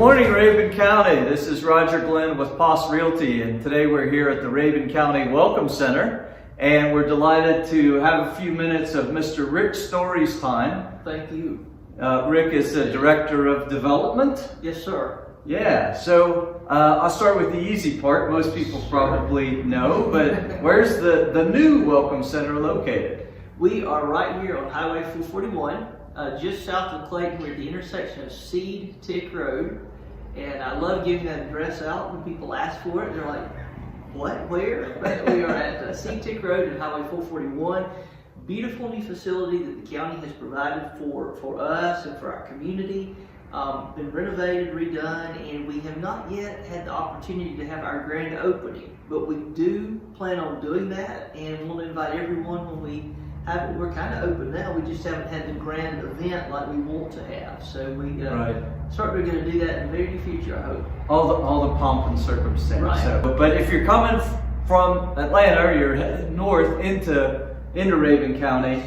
morning, Rabun County. This is Roger Glenn with POS Realty, and today we're here at the Rabun County Welcome Center, and we're delighted to have a few minutes of Mr. Rick Story's time. Thank you. Rick is the Director of Development. Yes, sir. Yeah, so I'll start with the easy part. Most people probably know, but where's the new Welcome Center located? We are right here on Highway 441, just south of Clayton. We're at the intersection of Seed Tick Road, and I love giving that address out when people ask for it. They're like, what, where? But we are at Seed Tick Road and Highway 441. Beautiful new facility that the county has provided for us and for our community. Been renovated, redone, and we have not yet had the opportunity to have our grand opening, but we do plan on doing that, and we'll invite everyone when we have it. We're kind of open now, we just haven't had the grand event like we want to have, so we certainly going to do that in the very near future, I hope. All the pomp and circumstance. Right. So, but if you're coming from Atlanta, or you're heading north into Rabun County,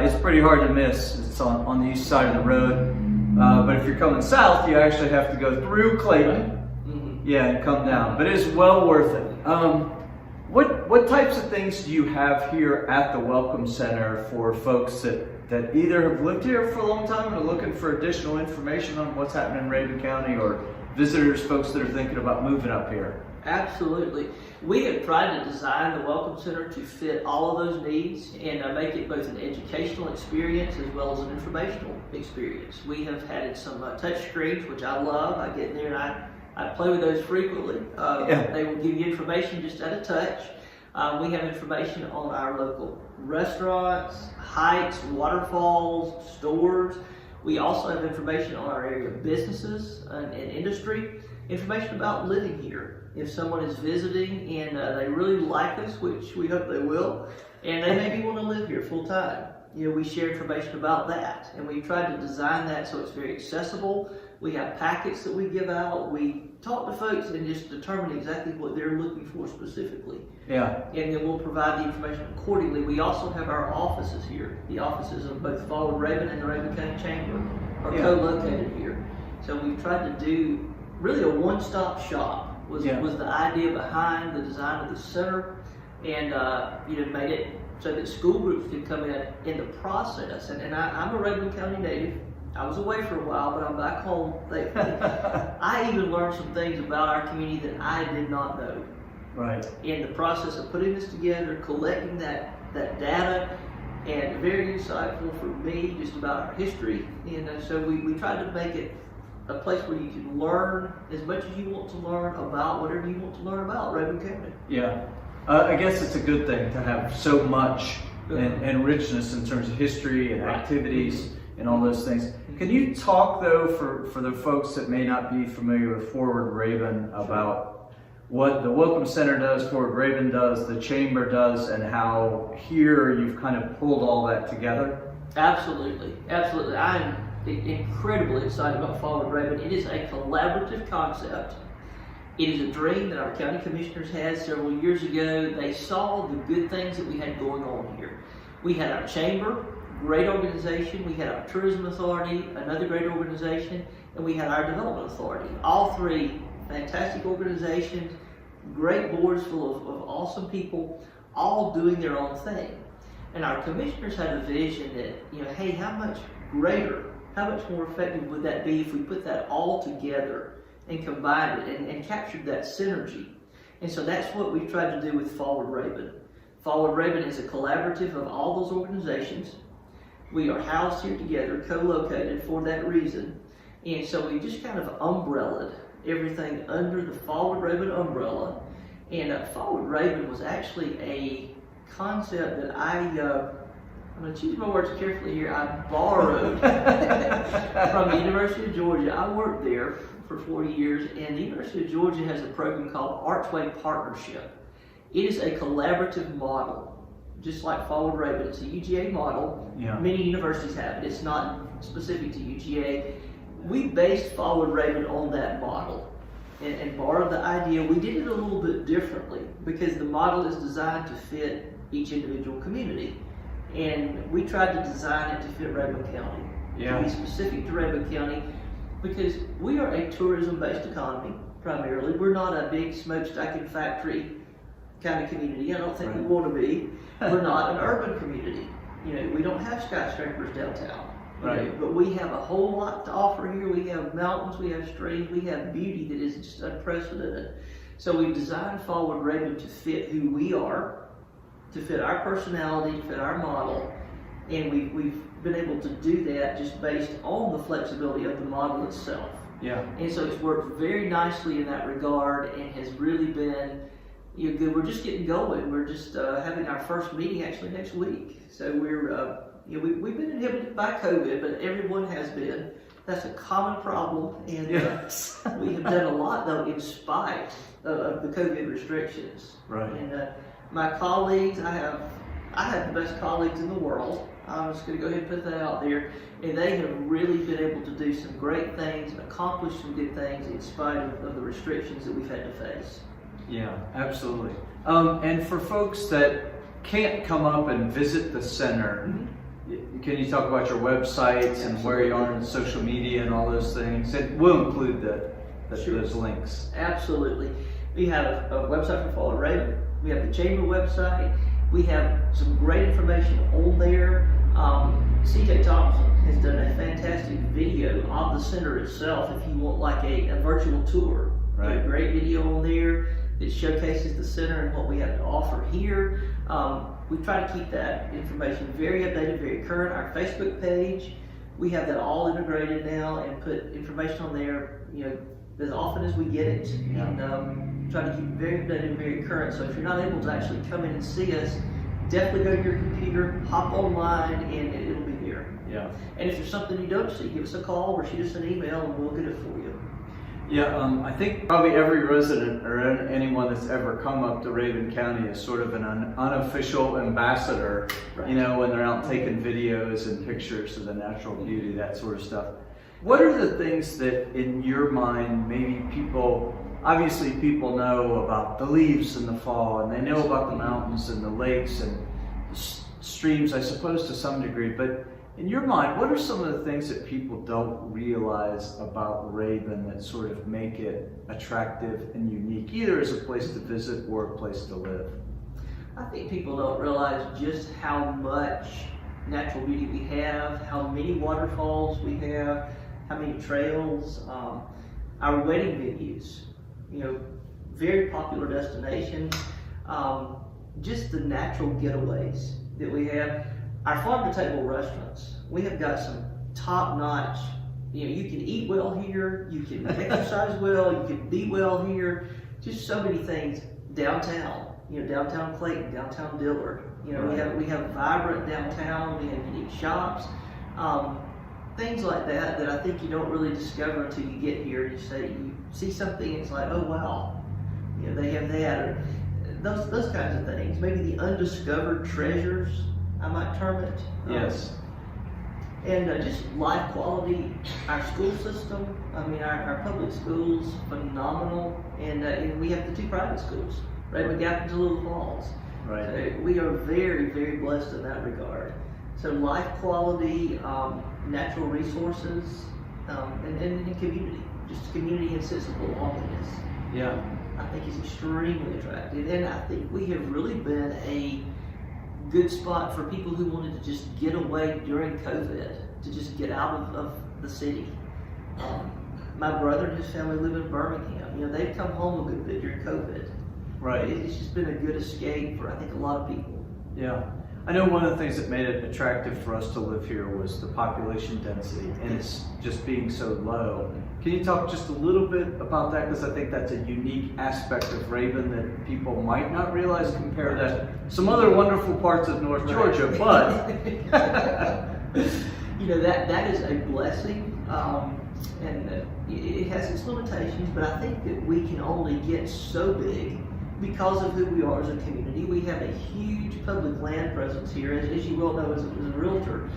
it's pretty hard to miss. It's on the east side of the road. But if you're coming south, you actually have to go through Clayton, and come down. But it's well worth it. What types of things do you have here at the Welcome Center for folks that either have lived here for a long time and are looking for additional information on what's happening in Rabun County, or visitors, folks that are thinking about moving up here? Absolutely. We have tried to design the Welcome Center to fit all of those needs and make it both an educational experience as well as an informational experience. We have added some touch screens, which I love. I get in there and I play with those frequently. They will give you information just at a touch. We have information on our local restaurants, hikes, waterfalls, stores. We also have information on our area of businesses and industry, information about living here. If someone is visiting and they really like us, which we hope they will, and they maybe want to live here full time, we share information about that. And we've tried to design that so it's very accessible. We have packets that we give out. We talk to folks and just determine exactly what they're looking for specifically. Yeah. And then we'll provide the information accordingly. We also have our offices here. The offices of both Forward Rabun and the Rabun County Chamber are co-located here. So we've tried to do really a one-stop shop was the idea behind the design of the center, and made it so that school groups could come in the process. And I'm a Rabun County native. I was away for a while, but I'm back home. I even learned some things about our community that I did not know. Right. In the process of putting this together, collecting that data, and very insightful for me just about our history. And so we tried to make it a place where you can learn as much as you want to learn about whatever you want to learn about Rabun County. Yeah. I guess it's a good thing to have so much and richness in terms of history and activities and all those things. Can you talk, though, for the folks that may not be familiar with Forward Rabun about what the Welcome Center does, Forward Rabun does, the Chamber does, and how here you've kind of pulled all that together? Absolutely. Absolutely. I'm incredibly excited about Forward Rabun. It is a collaborative concept. It is a dream that our county commissioners had several years ago. They saw the good things that we had going on here. We had our chamber, great organization. We had our tourism authority, another great organization, and we had our development authority. All three fantastic organizations, great boards full of awesome people, all doing their own thing. And our commissioners had a vision that, hey, how much greater, how much more effective would that be if we put that all together and combined it and captured that synergy? And so that's what we've tried to do with Forward Rabun. Forward Rabun is a collaborative of all those organizations. We are housed here together, co-located for that reason. And so we just kind of umbrellaed everything under the Forward Rabun umbrella. And Forward Rabun was actually a concept that I'm going to choose my words carefully here. I borrowed from the University of Georgia. I worked there for 40 years, and the University of Georgia has a program called Archway Partnership. It is a collaborative model, just like Forward Rabun. It's a UGA model. Yeah. Many universities have it. It's not specific to UGA. We based Forward Rabun on that model and borrowed the idea. We did it a little bit differently because the model is designed to fit each individual community. And we tried to design it to fit Rabun County, to be specific to Rabun County. because we are a tourism-based economy primarily. We're not a big smokestacking factory kind of community. I don't think we want to be. We're not an urban community. We don't have skyscrapers downtown. But we have a whole lot to offer here. We have mountains, we have streams, we have beauty that is just unprecedented. So we've designed Forward Rabun to fit who we are, to fit our personality, to fit our model, and we've been able to do that just based on the flexibility of the model itself. Yeah. And so it's worked very nicely in that regard and has really been good. We're just getting going. We're just having our first meeting actually next week. So we're we've been inhibited by COVID, but everyone has been. That's a common problem, and yes. We have done a lot though in spite of the COVID restrictions. Right. And my colleagues, I have the best colleagues in the world. I'm just going to go ahead and put that out there. And they have really been able to do some great things and accomplish some good things in spite of the restrictions that we've had to face. Yeah, absolutely. And for folks that can't come up and visit the center, can you talk about your websites and where you are in social media and all those things? And we'll include those links. Absolutely. We have a website for Forward Rabun. We have the Chamber website. We have some great information on there. CJ Thompson has done a fantastic video of the center itself if you want like a virtual tour. Right. A great video on there that showcases the center and what we have to offer here. We try to keep that information very updated, very current. Our Facebook page, we have that all integrated now and put information on there, as often as we get it. And try to keep it very updated and very current. So if you're not able to actually come in and see us, definitely go to your computer, hop online, and it'll be there. Yeah. And if there's something you don't see, give us a call or shoot us an email and we'll get it for you. Yeah, I think probably every resident or anyone that's ever come up to Rabun County is sort of an unofficial ambassador, Right. When they're out taking videos and pictures of the natural beauty, that sort of stuff. What are the things that in your mind maybe obviously people know about the leaves in the fall and they know about the mountains and the lakes and streams, I suppose to some degree, but in your mind, what are some of the things that people don't realize about Rabun that sort of make it attractive and unique, either as a place to visit or a place to live? I think people don't realize just how much natural beauty we have, how many waterfalls we have, how many trails, our wedding venues, very popular destinations, just the natural getaways that we have. Our farm-to-table restaurants, we have got some top-notch, you can eat well here, you can exercise well, you can be well here, just so many things downtown, downtown Clayton, downtown Dillard, we have vibrant downtown, we have unique shops, things like that I think you don't really discover until you get here. You see something, it's like, oh wow, they have that, or those kinds of things, maybe the undiscovered treasures, I might term it. Yes. And just life quality, our school system, our public schools, phenomenal. And we have the 2 private schools, Rabun Gap and Little Falls. Right. So we are very, very blessed in that regard. So life quality, natural resources, and community, just community and sense of belongingness. Yeah. I think is extremely attractive. And I think we have really been a good spot for people who wanted to just get away during COVID, to just get out of the city. My brother and his family live in Birmingham. They've come home a good bit during COVID. Right. It's just been a good escape for, I think, a lot of people. Yeah. I know one of the things that made it attractive for us to live here was the population density, and it's just being so low. Can you talk just a little bit about that? Because I think that's a unique aspect of Rabun that people might not realize compared to some other wonderful parts of North Georgia, but that is a blessing, and it has its limitations, but I think that we can only get so big because of who we are as a community. We have a huge public land presence here, as you well know as a realtor.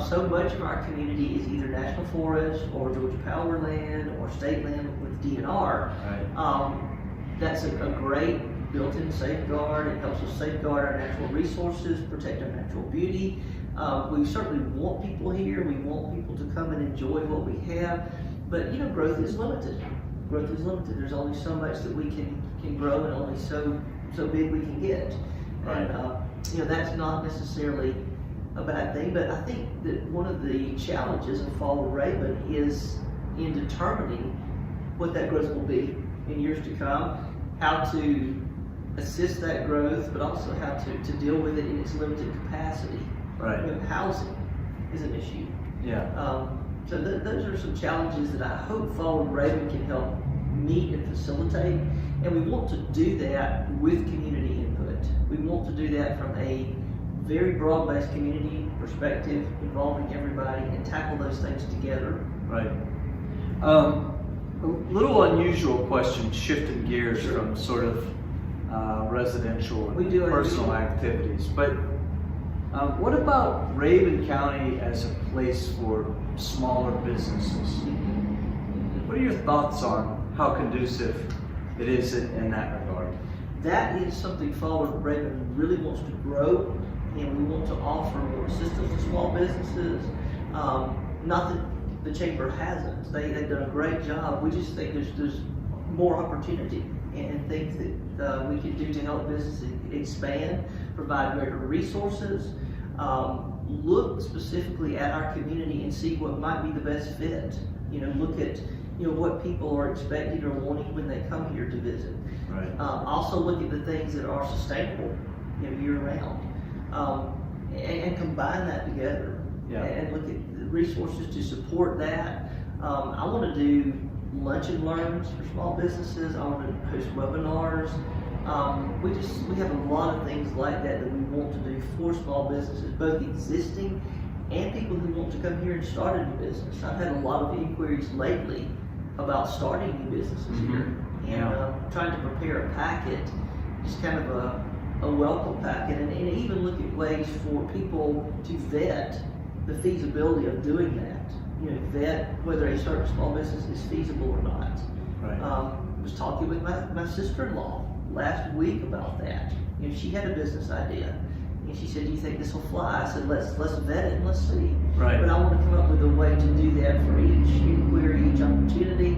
So much of our community is either national forest or Georgia Power land or state land with DNR. Right. That's a great built-in safeguard. It helps us safeguard our natural resources, protect our natural beauty. We certainly want people here. We want people to come and enjoy what we have. But growth is limited. Growth is limited. There's only so much that we can grow, and only so big we can get. Right. And that's not necessarily a bad thing. But I think that one of the challenges of Fall Raven is in determining what that growth will be in years to come, how to assist that growth, but also how to deal with it in its limited capacity. Right. Housing is an issue. Yeah. So those are some challenges that I hope Fall Raven can help meet and facilitate, and we want to do that with community input. We want to do that from a very broad-based community perspective, involving everybody, and tackle those things together. Right. A little unusual question, shifting gears from sort of residential and personal activities, but what about Rabun County as a place for smaller businesses? What are your thoughts on how conducive it is in that regard? That is something Fall Raven really wants to grow, and we want to offer more assistance to small businesses. Not that the chamber hasn't; they've done a great job. We just think there's more opportunity and things that we can do to help businesses expand, provide greater resources, look specifically at our community and see what might be the best fit. Look at what people are expecting or wanting when they come here to visit. Right. Also look at the things that are sustainable year round, and combine that together. Yeah. And look at the resources to support that. I want to do lunch and learns for small businesses. I want to host webinars. We have a lot of things like that we want to do for small businesses, both existing and people who want to come here and start a new business. I've had a lot of inquiries lately about starting new businesses here, and trying to prepare a packet, just kind of a welcome packet, and even look at ways for people to vet the feasibility of doing that. Vet whether a certain small business is feasible or not. Right. I was talking with my sister-in-law last week about that. She had a business idea, and she said, "Do you think this will fly?" I said, "Let's vet it and let's see." Right. But I want to come up with a way to do that for each inquiry, each opportunity,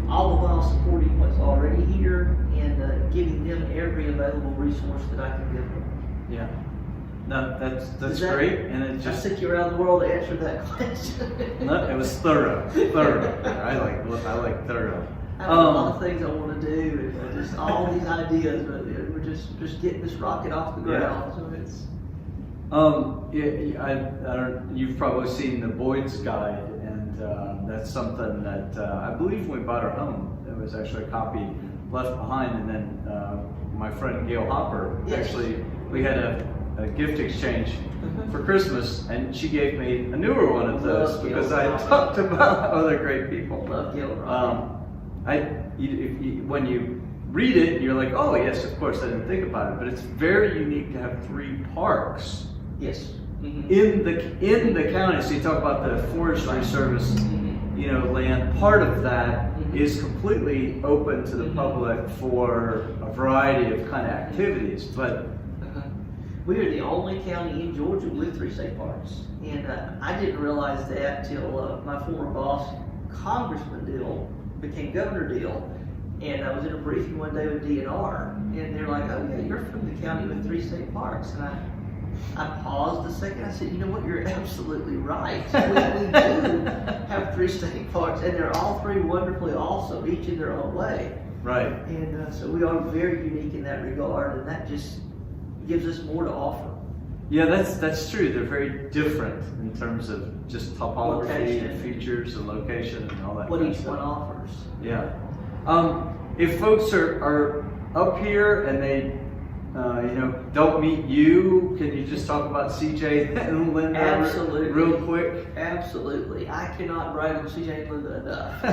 all the while supporting what's already here and giving them every available resource that I can give them. Yeah. No, that's great, and it just I took you around the world to answer that question. No, it was thorough. I like thorough. I have a lot of things I want to do, and just all these ideas, but we're just getting this rocket off the ground. So it's. You've probably seen the Boyd's Guide, and that's something that I believe when we bought our home, there was actually a copy left behind, and then my friend Gail Hopper, actually, we had a gift exchange for Christmas, and she gave me a newer one of those because I had talked about other great people. Love Gail. When you read it, you're like, oh yes, of course, I didn't think about it, but it's very unique to have 3 parks. Yes. In the county. So you talk about the Forestry Service, land. Part of that is completely open to the public for a variety of kind of activities, but. We are the only county in Georgia with 3 state parks, and I didn't realize that till my former boss, Congressman Deal, became Governor Deal, and I was in a briefing one day with DNR, and they're like, "Oh yeah, you're from the county with 3 state parks," and I paused a second. I said, "You know what? You're absolutely right. We do have 3 state parks, and they're all 3 wonderfully awesome, each in their own way." Right. And so we are very unique in that regard, and that just gives us more to offer. Yeah, that's true. They're very different in terms of just topography and features and location and all that. What each one offers. Yeah. If folks are up here and they don't meet you, can you just talk about CJ and Linda real quick? Absolutely. I cannot brag on CJ and Linda enough.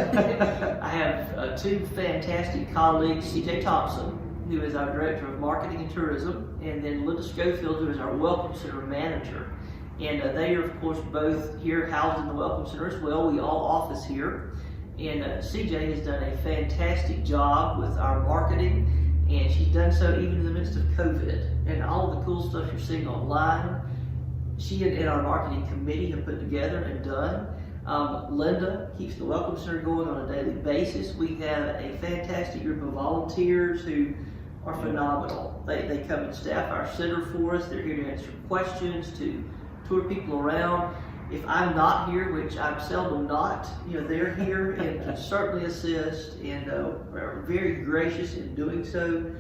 I have 2 fantastic colleagues, CJ Thompson, who is our Director of Marketing and Tourism, and then Linda Schofield, who is our Welcome Center Manager. And they are, of course, both here housed in the Welcome Center as well. We all office here. And CJ has done a fantastic job with our marketing, and she's done so even in the midst of COVID. And all of the cool stuff you're seeing online, she and our marketing committee have put together and done. Linda keeps the Welcome Center going on a daily basis. We have a fantastic group of volunteers who are phenomenal. They come and staff our center for us. They're here to answer questions, to tour people around. If I'm not here, which I'm seldom not, they're here and can certainly assist, and are very gracious in doing so.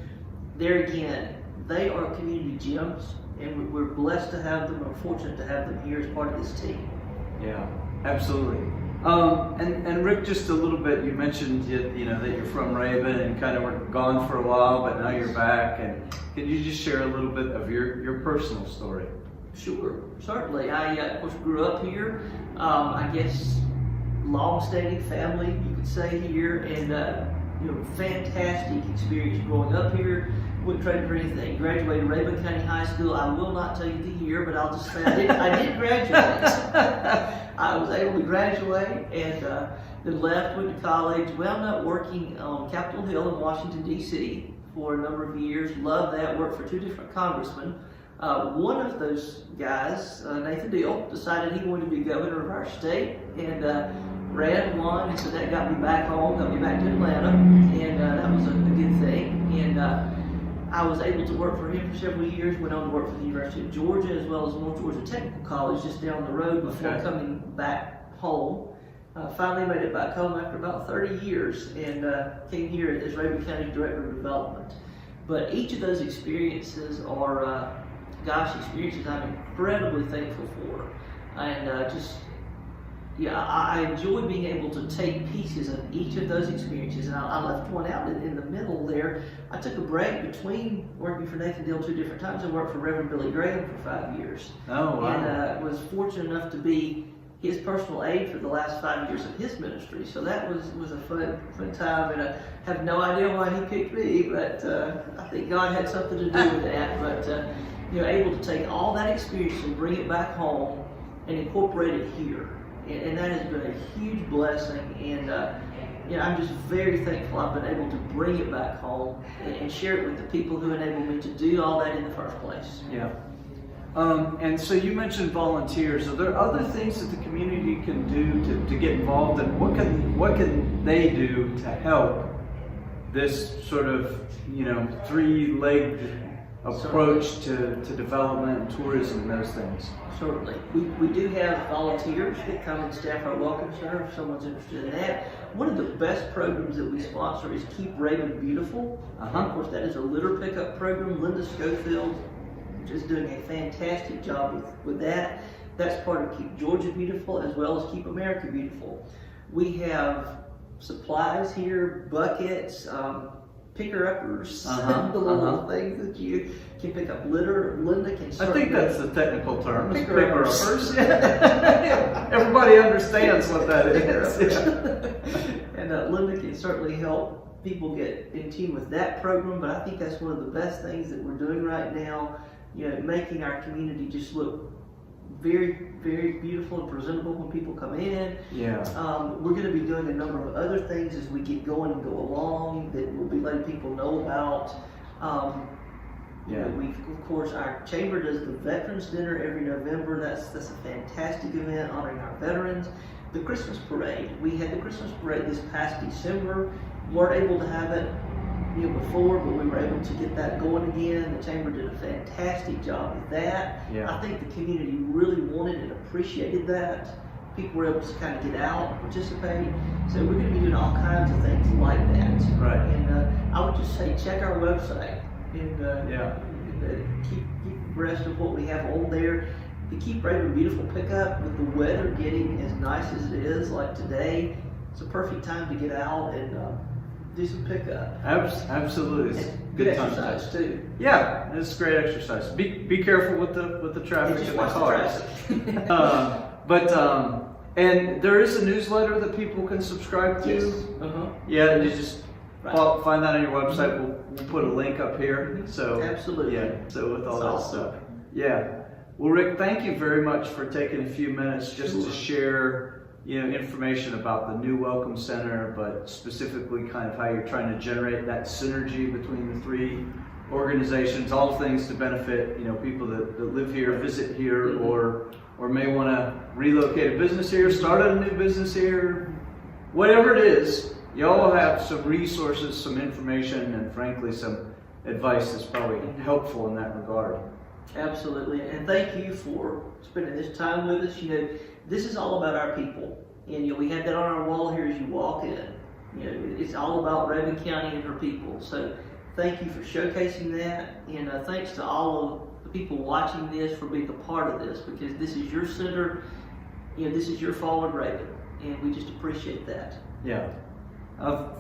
There again, they are community gems, and we're blessed to have them. We're fortunate to have them here as part of this team. Yeah, absolutely. And Rick, just a little bit, you mentioned that you're from Rabun and kind of were gone for a while, but now you're back. And can you just share a little bit of your personal story? Sure, certainly. I, of course, grew up here. I guess long-standing family, you could say, here, and fantastic experience growing up here. Wouldn't trade for anything. Graduated Rabun County High School. I will not tell you the year, but I'll just say I did graduate. I was able to graduate and then left, went to college, wound up working on Capitol Hill in Washington, D.C. for a number of years. Loved that, worked for 2 different congressmen. One of those guys, Nathan Deal, decided he wanted to be governor of our state and ran, won, and so that got me back home, got me back to Atlanta, and that was a good thing. And I was able to work for him for several years, went on to work for the University of Georgia as well as North Georgia Technical College just down the road before coming back home. Finally made it back home after about 30 years and came here as Rabun County Director of Development. But each of those experiences are, experiences I'm incredibly thankful for. And I enjoy being able to take pieces of each of those experiences, and I left one out in the middle there. I took a break between working for Nathan Deal 2 different times. I worked for Reverend Billy Graham for 5 years. Oh, wow. And was fortunate enough to be his personal aide for the last 5 years of his ministry. So that was a fun time, and I have no idea why he picked me, but I think God had something to do with that. But able to take all that experience and bring it back home and incorporate it here. And that has been a huge blessing, and I'm just very thankful I've been able to bring it back home and share it with the people who enabled me to do all that in the first place. Yeah. And so you mentioned volunteers. Are there other things that the community can do to get involved, and what can they do to help this sort of 3-legged approach to development and tourism and those things? Certainly. We do have volunteers that come and staff our Welcome Center if someone's interested in that. One of the best programs that we sponsor is Keep Rabun Beautiful. Of course, that is a litter pickup program. Linda Schofield is doing a fantastic job with that. That's part of Keep Georgia Beautiful as well as Keep America Beautiful. We have supplies here, buckets, picker-uppers, the little things that you can pick up litter. Linda can I think that's the technical term. Picker-uppers. Everybody understands what that is. And Linda can certainly help people get in tune with that program, but I think that's one of the best things that we're doing right now, making our community just look very, very beautiful and presentable when people come in. Yeah. We're going to be doing a number of other things as we get going and go along that we'll be letting people know about. Of course, our chamber does the Veterans Dinner every November. That's a fantastic event honoring our veterans. The Christmas Parade. We had the Christmas Parade this past December. Weren't able to have it before, but we were able to get that going again. The chamber did a fantastic job with that. Yeah. I think the community really wanted and appreciated that. People were able to kind of get out and participate. So we're going to be doing all kinds of things like that. Right. And I would just say check our website and keep abreast of what we have on there. The Keep Rabun Beautiful pickup, with the weather getting as nice as it is like today, it's a perfect time to get out and do some pickup. Absolutely, it's good exercise too. Yeah, it's great exercise. Be careful with the traffic and the cars. And there is a newsletter that people can subscribe to. Yes. Yeah, you just find that on your website. We'll put a link up here. So absolutely. Yeah. So with all that stuff. Yeah. Well, Rick, thank you very much for taking a few minutes just to share information about the new Welcome Center, but specifically kind of how you're trying to generate that synergy between the 3 organizations, all things to benefit, you know, people that live here, visit here, or may want to relocate a business here, start a new business here, whatever it is. Y'all have some resources, some information, and frankly some advice that's probably helpful in that regard. Absolutely, and thank you for spending this time with us. You know, this is all about our people, and you know, we have that on our wall here as you walk in. You know, it's all about Rabun County and her people. So thank you for showcasing that, and thanks to all of the people watching this for being a part of this, because this is your center, you know, this is your Fallen Raven, and we just appreciate that. Yeah.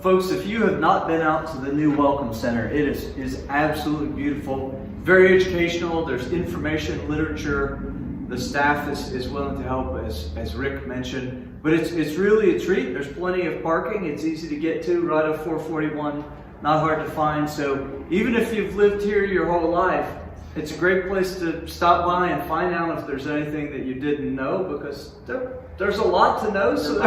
Folks, if you have not been out to the new Welcome Center, it is absolutely beautiful, very educational. There's information, literature. The staff is willing to help, as Rick mentioned. But it's really a treat. There's plenty of parking. It's easy to get to, right off 441, not hard to find. So even if you've lived here your whole life, it's a great place to stop by and find out if there's anything that you didn't know, because there's a lot to know, so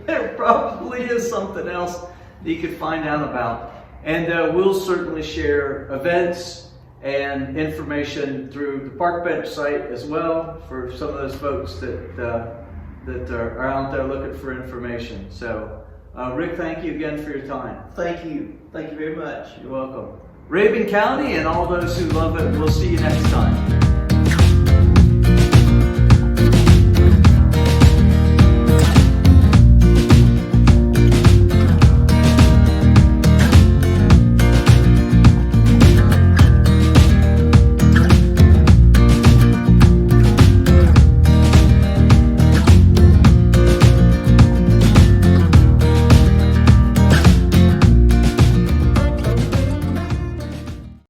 there probably is something else that you could find out about. And we'll certainly share events and information through the Park Bench site as well for some of those folks that are out there looking for information. So Rick, thank you again for your time. Thank you very much. You're welcome. Rabun County and all those who love it, we'll see you next time.